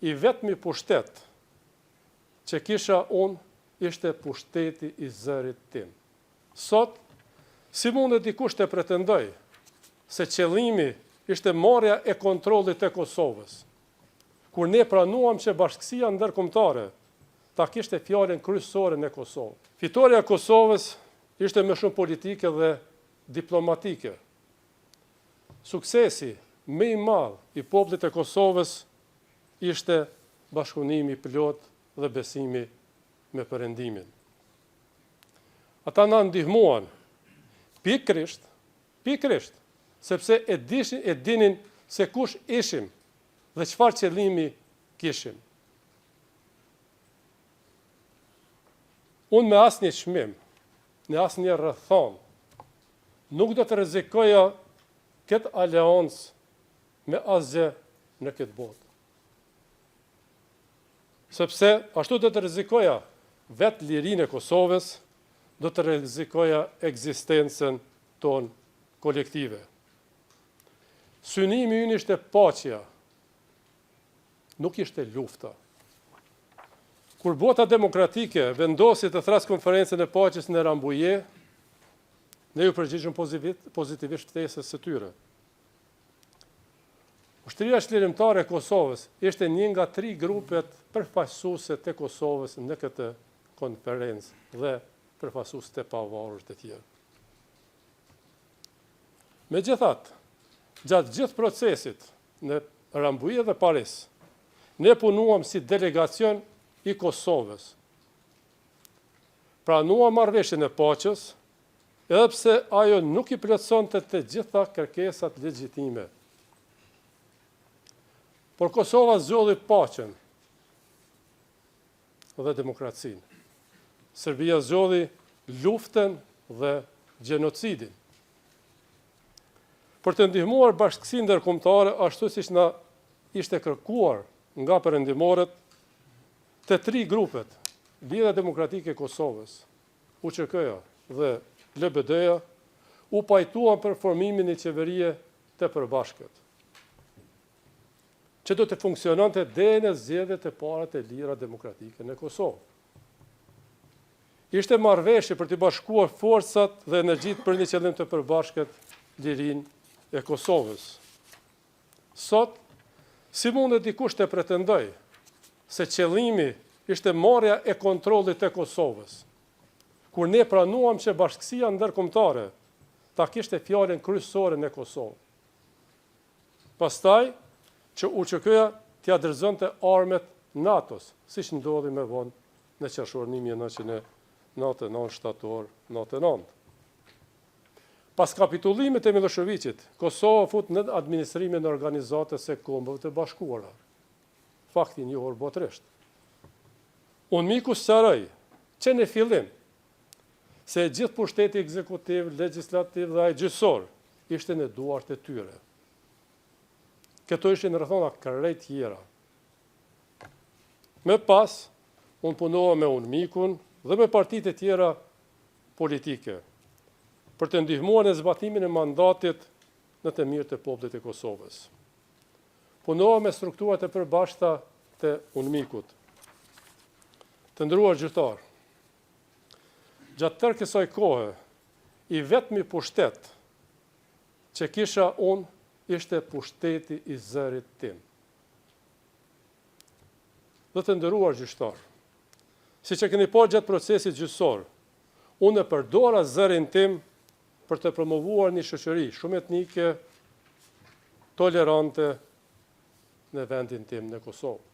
i vetmi pushtet që kisha unë ishte pushteti i zërit tim. Sot, si mundet dikush të pretendoj se qëllimi ishte marrja e kontrollit të Kosovës, kur ne pranuam që bashkësia ndërkombëtare ta kishte fjalën kryesore në Kosovë. Fitoria e Kosovës ishte më shumë politike dhe diplomatike. Suksesi më i madh i popullit të Kosovës ishte bashkëpunimi plot dhe besimi me Perëndimin. Ata na ndihmuan pikërisht, sepse e dinin se kush ishim dhe çfarë qëllimi kishim. Unë me asnjë çmim, në asnjë rrethon, nuk do të rrezikoja këtë aleancë me asgjë në këtë botë. Sepse ashtu do të rrezikoja vetë lirinë e Kosovës, do të rrezikoja ekzistencën tonë kolektive. Synimi ynë ishte paqja, nuk ishte lufta. Kur bota demokratike vendosi të thras konferencën e paqes në Rambuje, ne ju përgjigjëm pozitivisht ftesës së tyre. Ushtria Çlirimtare e Kosovës ishte një nga 3 grupet përfaqësuese të Kosovës në këtë konferencë dhe përfaqësues të pavarur të tjerë. Megjithatë, gjatë gjithë procesit në Rambuje dhe Paris, ne punuam si delegacion i Kosovës. Pranuam marrëveshjen e paqes, edhe pse ajo nuk i plotësonte të gjitha kërkesat legjitime. Por Kosova zgjodhi paqen dhe demokracinë. Serbia zgjodhi luftën dhe gjenocidin. Për të ndihmuar bashkësinë ndërkombëtare ashtu siç na ishte kërkuar nga perëndimorët, të 3 grupet, Lidhja Demokratike e Kosovës, UÇK-ja dhe LBD-ja, u pajtuan për formimin e qeverie të përbashkët, që do të funksiononte deri në zgjedhjet e para të lira demokratike në Kosovë. Ishte marrëveshje për të bashkuar forcat dhe energjitë për një qëllim të përbashkët, lirinë e Kosovës. Sot, si mundet dikush të pretendoj se qëllimi ishte marrja e kontrollit të Kosovës, kur ne pranuam që bashkësia ndërkombëtare ta kishte fjalën kryesore në Kosovë. Pastaj, që UÇK-ja t'ia dorëzonte armet NATO-s, siç ndodhi më vonë në qershorin 1999 shtator 99. Pas kapitullimit të Miloševićit, Kosova fut në administrimin e Organizatës së Kombeve të Bashkuara. Fakti i njohur botërisht. Unë miku sqaroj që në fillim se gjithë pushteti ekzekutiv, legjislativ dhe gjyqësor ishte në duart e tyre. Këto ishin rrethona krejt tjera. Më pas, unë punova me unë mikun dhe me partitë e tjera politike, për të ndihmuar në zbatimin e mandatit në të mirë të popullit të Kosovës. Punova me strukturat e përbashkëta të UNMIK-ut. Të nderuar gjyqtar, gjatë tërë kësaj kohe, i vetmi pushtet që kisha unë ishte pushteti i zërit tim. Dhe të nderuar gjyqtar, siç e keni parë gjatë procesit gjyqësor, unë e përdora zërin tim për të promovuar një shoqëri shumë etnike, tolerante në vendin tim në Kosovë.